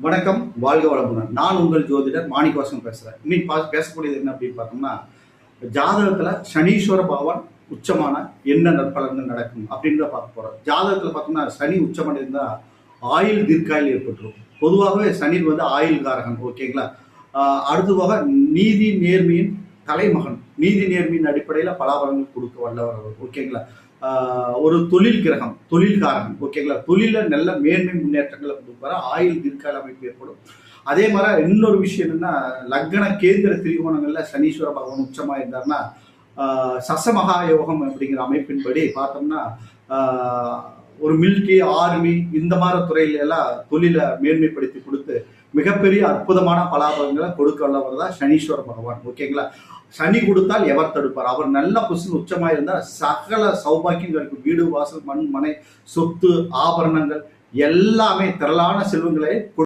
வணக்கம், வாழ்க வளமுடன். நான் உங்கள் ஜோதிடர் மாணிக்கவாசகம் பேசுறேன். இன்னைக்கு பேசக்கூடியது என்ன அப்படின்னு பார்த்தோம்னா, ஜாதகத்துல சனீஸ்வர பகவான் உச்சமான என்ன நற்பலன்கள் நடக்கும் அப்படின்னு தான் பார்க்க போறோம். ஜாதகத்துல பார்த்தோம்னா சனி உச்சமடைந்தா ஆயுள் தீர்க்காயுள் ஏற்பட்டுரும். பொதுவாகவே சனி ஆயுள் காரகன், ஓகேங்களா? அடுத்ததாக நீதி நேர்மையின் தலைமகன், நீதி நேர்மையின் அடிப்படையில் பலாபலங்கள் கொடுக்க வல்லவர், ஓகேங்களா? ஒரு தொழில் கிரகம், தொழில்காரன், ஓகேங்களா? தொழில நல்ல மேன்மை முன்னேற்றங்களை கொடுப்பாரு, ஆயுள் தீர்க்கால அமைப்பு ஏற்படும். அதே மாதிரி இன்னொரு விஷயம் என்னன்னா, லக்ன கேந்திர திரிகோணங்கள்ல சனீஸ்வர பகவான் உச்சமா இருந்தாருன்னா சசமகா யோகம் அப்படிங்கிற அமைப்பின்படி பார்த்தோம்னா ஒரு மிலிட்ரி, ஆர்மி இந்த மாதிரி துறையில எல்லாம் தொழிலை மேன்மைப்படுத்தி கொடுத்து மிகப்பெரிய அற்புதமான பலாபலங்களை கொடுக்க வல்லவர் தான் சனீஸ்வர பகவான், ஓகேங்களா? சனி கொடுத்தால் எவர் தடுப்பார்? அவர் நல்ல பொசிஷன் உச்சமாக இருந்தால் சகல சௌபாக்கியங்களுக்கு, வீடு வாசல் மண் மனை சொத்து ஆபரணங்கள் எல்லாமே திரளான செல்வங்களை